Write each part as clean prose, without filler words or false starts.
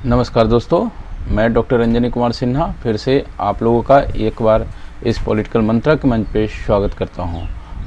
नमस्कार दोस्तों, मैं डॉक्टर रंजनी कुमार सिन्हा फिर से आप लोगों का एक बार इस पॉलिटिकल मंत्रा के मंच पे स्वागत करता हूं।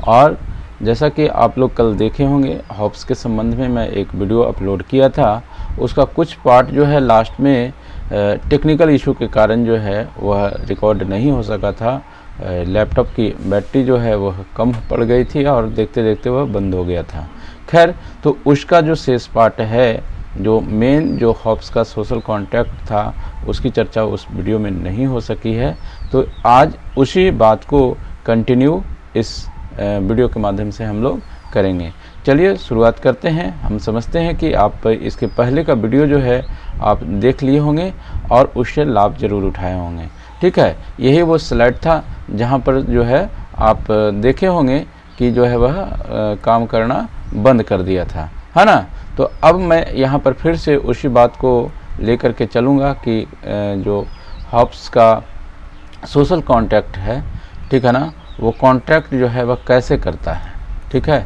और जैसा कि आप लोग कल देखे होंगे, हॉब्स के संबंध में मैं एक वीडियो अपलोड किया था। उसका कुछ पार्ट जो है लास्ट में टेक्निकल इशू के कारण जो है वह रिकॉर्ड नहीं हो सका था। लैपटॉप की बैटरी जो है वह कम पड़ गई थी और देखते देखते वह बंद हो गया था। खैर, तो उसका जो शेष पार्ट है, जो मेन जो हॉब्स का सोशल कॉन्ट्रैक्ट था, उसकी चर्चा उस वीडियो में नहीं हो सकी है। तो आज उसी बात को कंटिन्यू इस वीडियो के माध्यम से हम लोग करेंगे। चलिए शुरुआत करते हैं। हम समझते हैं कि आप इसके पहले का वीडियो जो है आप देख लिए होंगे और उससे लाभ जरूर उठाए होंगे। ठीक है, यही वो स्लाइड था जहाँ पर जो है आप देखे होंगे कि जो है वह काम करना बंद कर दिया था, है ना। तो अब मैं यहाँ पर फिर से उसी बात को लेकर के चलूँगा कि जो हॉब्स का सोशल कॉन्ट्रैक्ट है, ठीक है ना, वो कॉन्ट्रैक्ट जो है वह कैसे करता है। ठीक है,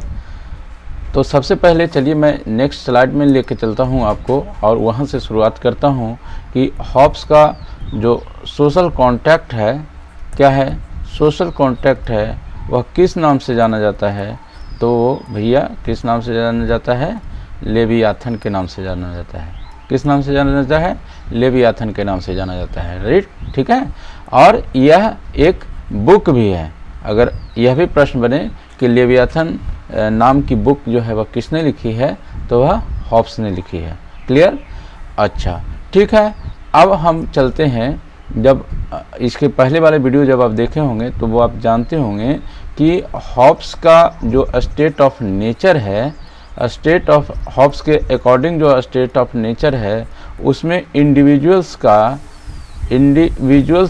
तो सबसे पहले चलिए मैं नेक्स्ट स्लाइड में लेके चलता हूँ आपको और वहाँ से शुरुआत करता हूँ कि हॉब्स का जो सोशल कॉन्ट्रैक्ट है क्या है। सोशल कॉन्ट्रैक्ट है वह किस नाम से जाना जाता है, तो भैया किस नाम से जाना जाता है? लेवियाथन के नाम से जाना जाता है। किस नाम से जाना जाता है? लेवियाथन के नाम से जाना जाता है, राइट। ठीक है, और यह एक बुक भी है। अगर यह भी प्रश्न बने कि लेवियाथन नाम की बुक जो है वह किसने लिखी है, तो वह हॉब्स ने लिखी है। क्लियर? अच्छा, ठीक है। अब हम चलते हैं, जब इसके पहले वाले वीडियो जब आप देखे होंगे तो वो आप जानते होंगे कि हॉब्स का जो स्टेट ऑफ नेचर है, स्टेट ऑफ हॉब्स के अकॉर्डिंग जो स्टेट ऑफ नेचर है, उसमें इंडिविजुअल्स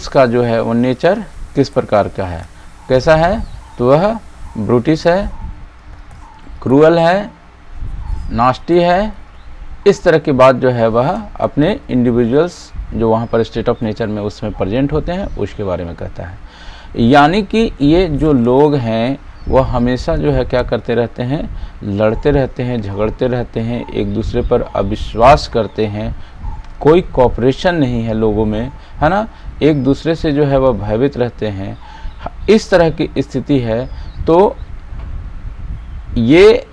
का जो है वो नेचर किस प्रकार का है, कैसा है, तो वह ब्रूटिश है, क्रूअल है, नास्टी है। इस तरह की बात जो है वह अपने इंडिविजुअल्स जो वहाँ पर स्टेट ऑफ नेचर में उसमें प्रेजेंट होते हैं उसके बारे में कहता है। यानी कि ये जो लोग हैं वह हमेशा जो है क्या करते रहते हैं, लड़ते रहते हैं, झगड़ते रहते हैं, एक दूसरे पर अविश्वास करते हैं, कोई कोऑपरेशन नहीं है लोगों में, है ना, एक दूसरे से जो है वह भयभीत रहते हैं। इस तरह की स्थिति है। तो ये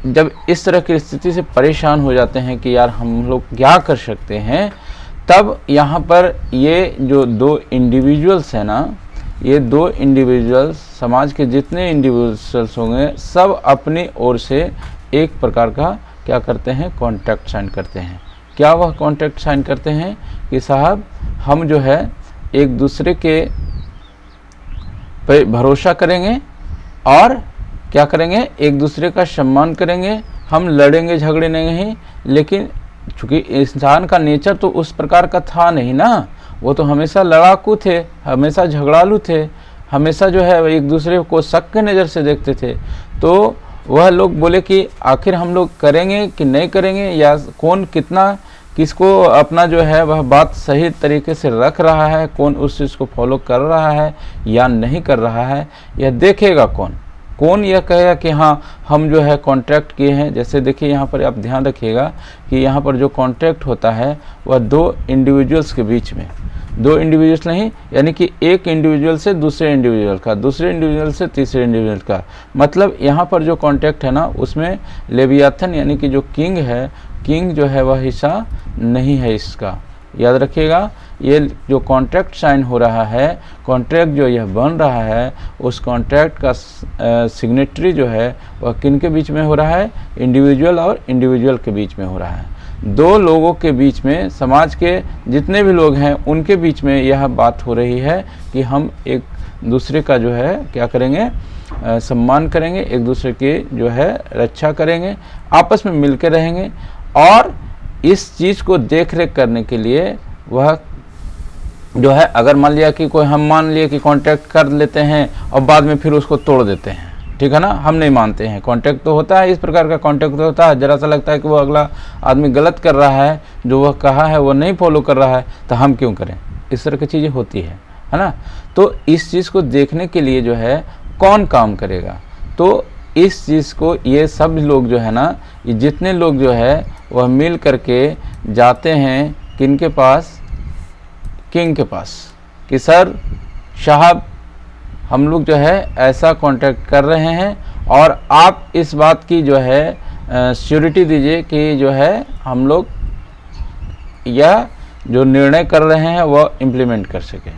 जब इस तरह की स्थिति से परेशान हो जाते हैं कि यार हम लोग क्या कर सकते हैं, तब यहाँ पर ये जो दो इंडिविजुअल्स हैं ना, ये दो इंडिविजुअल्स, समाज के जितने इंडिविजुअल्स होंगे सब अपनी ओर से एक प्रकार का क्या करते हैं, कॉन्ट्रैक्ट साइन करते हैं। क्या वह कॉन्ट्रैक्ट साइन करते हैं कि साहब हम जो है एक दूसरे के पे भरोसा करेंगे और क्या करेंगे, एक दूसरे का सम्मान करेंगे, हम लड़ेंगे झगड़े नहीं। लेकिन चूँकि इंसान का नेचर तो उस प्रकार का था नहीं ना, वो तो हमेशा लड़ाकू थे, हमेशा झगड़ालू थे, हमेशा जो है एक दूसरे को शक के नज़र से देखते थे। तो वह लोग बोले कि आखिर हम लोग करेंगे कि नहीं करेंगे, या कौन कितना किसको अपना जो है वह बात सही तरीके से रख रहा है, कौन उस चीज़ को फॉलो कर रहा है या नहीं कर रहा है, यह देखेगा कौन यह कहेगा कि हाँ हम जो है कॉन्ट्रैक्ट किए हैं। जैसे देखिए यहाँ पर आप ध्यान रखिएगा कि यहाँ पर जो कॉन्ट्रैक्ट होता है वह दो इंडिविजुअल्स के बीच में, दो इंडिविजुअल्स नहीं, यानी कि एक इंडिविजुअल से दूसरे इंडिविजुअल का, दूसरे इंडिविजुअल से तीसरे इंडिविजुअल का। मतलब यहाँ पर जो कॉन्ट्रैक्ट है ना, उसमें लेवियाथन यानी कि जो किंग है, किंग जो है वह हिस्सा नहीं है इसका। याद रखिएगा, ये जो कॉन्ट्रैक्ट साइन हो रहा है, कॉन्ट्रैक्ट जो यह बन रहा है, उस कॉन्ट्रैक्ट का सिग्नेटरी जो है वह किन के बीच में हो रहा है, इंडिविजुअल और इंडिविजुअल के बीच में हो रहा है। दो लोगों के बीच में, समाज के जितने भी लोग हैं उनके बीच में यह बात हो रही है कि हम एक दूसरे का जो है क्या करेंगे, सम्मान करेंगे, एक दूसरे की जो है रक्षा करेंगे, आपस में मिलकर रहेंगे। और इस चीज़ को देख रेख करने के लिए वह जो है, अगर मान लिया कि कोई, हम मान लिए कि कॉन्ट्रैक्ट कर लेते हैं और बाद में फिर उसको तोड़ देते हैं, ठीक है ना, हम नहीं मानते हैं। कॉन्ट्रैक्ट तो होता है, इस प्रकार का कॉन्ट्रैक्ट तो होता है, जरा सा लगता है कि वो अगला आदमी गलत कर रहा है, जो वह कहा है वो नहीं फॉलो कर रहा है, तो हम क्यों करें। इस तरह की चीज़ें होती है ना। तो इस चीज़ को देखने के लिए जो है कौन काम करेगा, तो इस चीज़ को ये सब लोग जो है ना, ये जितने लोग जो है वह मिल करके जाते हैं किनके पास, किंग के पास, कि सर साहब हम लोग जो है ऐसा कॉन्ट्रैक्ट कर रहे हैं और आप इस बात की जो है श्योरिटी दीजिए कि जो है हम लोग यह जो निर्णय कर रहे हैं वह इम्प्लीमेंट कर सके,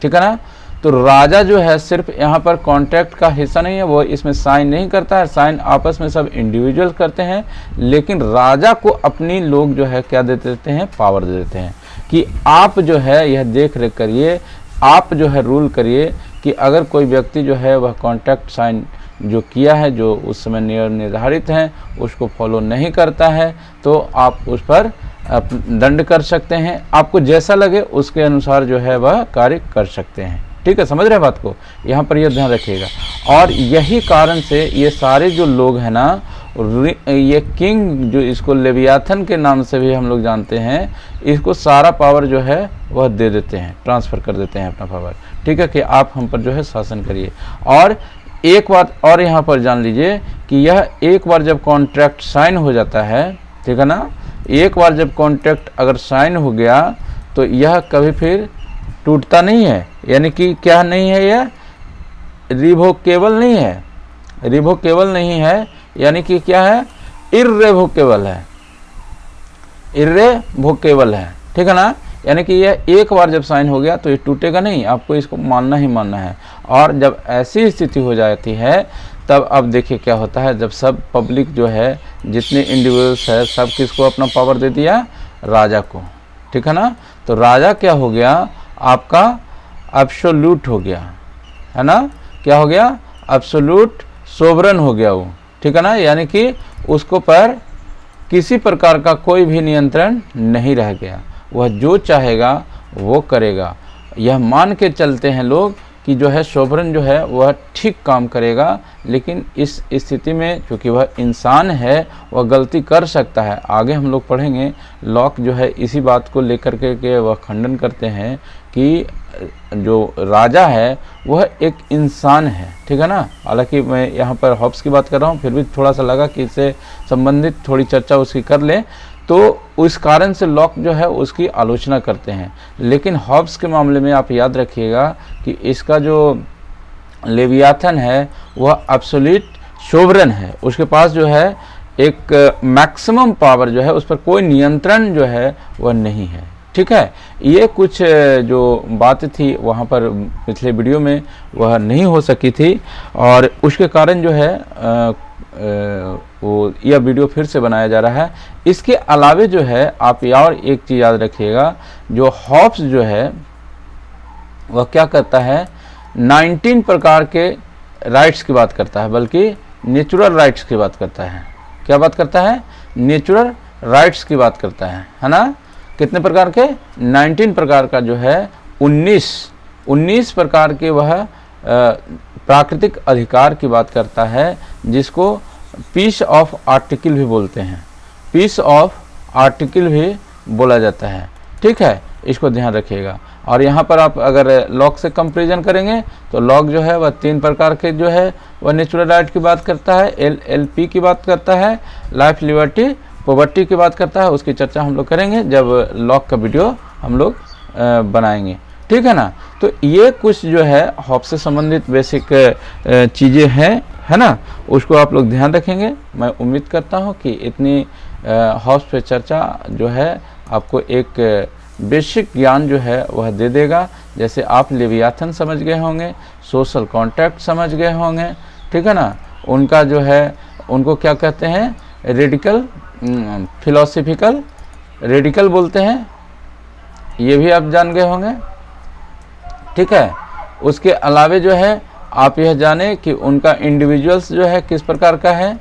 ठीक है ना। तो राजा जो है सिर्फ यहाँ पर कॉन्ट्रैक्ट का हिस्सा नहीं है, वो इसमें साइन नहीं करता है, साइन आपस में सब इंडिविजुअल करते हैं, लेकिन राजा को अपनी लोग जो है क्या दे देते हैं, पावर दे देते हैं कि आप जो है यह देख रेख करिए, आप जो है रूल करिए कि अगर कोई व्यक्ति जो है वह कॉन्ट्रैक्ट साइन जो किया है, जो उस समय नियम निर्धारित हैं, उसको फॉलो नहीं करता है तो आप उस पर दंड कर सकते हैं, आपको जैसा लगे उसके अनुसार जो है वह कार्य कर सकते हैं, ठीक है। समझ रहे हैं बात को, यहाँ पर यह ध्यान रखिएगा। और यही कारण से ये सारे जो लोग हैं ना, ये किंग जो इसको लेवियाथन के नाम से भी हम लोग जानते हैं, इसको सारा पावर जो है वह दे देते हैं, ट्रांसफ़र कर देते हैं अपना पावर, ठीक है, कि आप हम पर जो है शासन करिए। और एक बात और यहाँ पर जान लीजिए कि यह एक बार जब कॉन्ट्रैक्ट साइन हो जाता है, ठीक है ना, एक बार जब कॉन्ट्रैक्ट अगर साइन हो गया तो यह कभी फिर टूटता नहीं है, यानी कि क्या नहीं है, यह रिवोकेबल नहीं है, रिवोकेबल नहीं है, यानी कि क्या है, इर्रेवोकेबल है, इर्रेवोकेबल है, ठीक है ना। यानी कि यह एक बार जब साइन हो गया तो ये टूटेगा नहीं, आपको इसको मानना ही मानना है। और जब ऐसी स्थिति हो जाती है तब अब देखिए क्या होता है, जब सब पब्लिक जो है, जितने इंडिविजुअल्स है, सब किसको अपना पावर दे दिया, राजा को, ठीक है ना। तो राजा क्या हो गया, आपका एब्सोल्यूट हो गया, है ना, क्या हो गया, एब्सोल्यूट सोवरेन हो गया वो, ठीक है ना। यानी कि उसको पर किसी प्रकार का कोई भी नियंत्रण नहीं रह गया, वह जो चाहेगा वो करेगा। यह मान के चलते हैं लोग कि जो है सोवरेन जो है वह ठीक काम करेगा, लेकिन इस स्थिति में क्योंकि वह इंसान है, वह गलती कर सकता है। आगे हम लोग पढ़ेंगे, लॉक जो है इसी बात को लेकर के वह खंडन करते हैं कि जो राजा है वह एक इंसान है, ठीक है ना। हालांकि मैं यहाँ पर हॉब्स की बात कर रहा हूँ, फिर भी थोड़ा सा लगा कि इससे संबंधित थोड़ी चर्चा उसकी कर लें, तो उस कारण से लॉक जो है उसकी आलोचना करते हैं। लेकिन हॉब्स के मामले में आप याद रखिएगा कि इसका जो लेवियाथन है वह एब्सोल्यूट सोवरेन है, उसके पास जो है एक मैक्सिमम पावर जो है, उस पर कोई नियंत्रण जो है वह नहीं है, ठीक है। ये कुछ जो बात थी वहाँ पर पिछले वीडियो में वह नहीं हो सकी थी, और उसके कारण जो है वो यह वीडियो फिर से बनाया जा रहा है। इसके अलावे जो है आप और एक चीज़ याद रखिएगा, जो हॉब्स जो है वह क्या करता है, 19 प्रकार के राइट्स की बात करता है, बल्कि नेचुरल राइट्स की बात करता है। क्या बात करता है, नेचुरल राइट्स की बात करता है ना। कितने प्रकार के, 19 प्रकार का जो है 19 प्रकार के वह प्राकृतिक अधिकार की बात करता है, जिसको पीस ऑफ आर्टिकल भी बोलते हैं, पीस ऑफ आर्टिकल भी बोला जाता है, ठीक है, इसको ध्यान रखिएगा। और यहाँ पर आप अगर लॉक से कंपेरिजन करेंगे तो लॉक जो है वह 3 प्रकार के जो है वह नेचुरल राइट की बात करता है, LLP की बात करता है, लाइफ, लिबर्टी, पॉवर्टी की बात करता है। उसकी चर्चा हम लोग करेंगे जब लॉक का वीडियो हम लोग बनाएंगे, ठीक है ना। तो ये कुछ जो है हॉब्स से संबंधित बेसिक चीज़ें हैं, है ना, उसको आप लोग ध्यान रखेंगे। मैं उम्मीद करता हूँ कि इतनी हॉब्स पे चर्चा जो है आपको एक बेसिक ज्ञान जो है वह दे देगा। जैसे आप लेवियाथन समझ गए होंगे, सोशल कॉन्ट्रैक्ट समझ गए होंगे, ठीक है ना, उनका जो है उनको क्या कहते हैं, रेडिकल, फिलोसफिकल रेडिकल बोलते हैं, ये भी आप जान गए होंगे, ठीक है। उसके अलावे जो है आप यह जाने कि उनका इंडिविजुअल्स जो है किस प्रकार का है,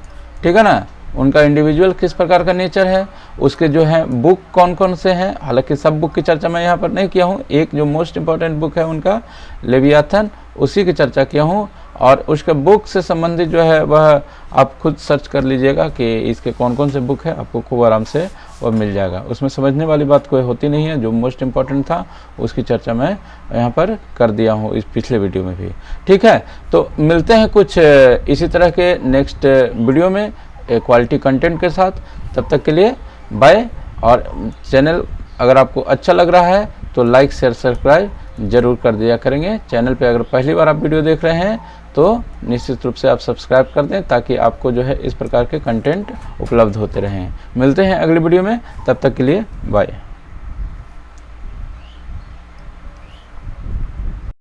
ठीक है ना, उनका इंडिविजुअल किस प्रकार का नेचर है, उसके जो है बुक कौन कौन से हैं। हालांकि सब बुक की चर्चा मैं यहाँ पर नहीं किया हूँ, एक जो मोस्ट इम्पॉर्टेंट बुक है उनका लेवियाथन, उसी की चर्चा किया हूँ। और उसके बुक से संबंधित जो है वह आप खुद सर्च कर लीजिएगा कि इसके कौन कौन से बुक है, आपको खूब आराम से वह मिल जाएगा। उसमें समझने वाली बात कोई होती नहीं है, जो मोस्ट इम्पॉर्टेंट था उसकी चर्चा मैं यहाँ पर कर दिया हूँ इस पिछले वीडियो में भी, ठीक है। तो मिलते हैं कुछ इसी तरह के नेक्स्ट वीडियो में क्वालिटी कंटेंट के साथ। तब तक के लिए बाय और चैनल अगर आपको अच्छा लग रहा है तो लाइक शेयर सब्सक्राइब जरूर कर दिया करेंगे। चैनल पे अगर पहली बार आप वीडियो देख रहे हैं तो निश्चित रूप से आप सब्सक्राइब कर दें, ताकि आपको जो है इस प्रकार के कंटेंट उपलब्ध होते रहें। मिलते हैं अगली वीडियो में, तब तक के लिए बाय।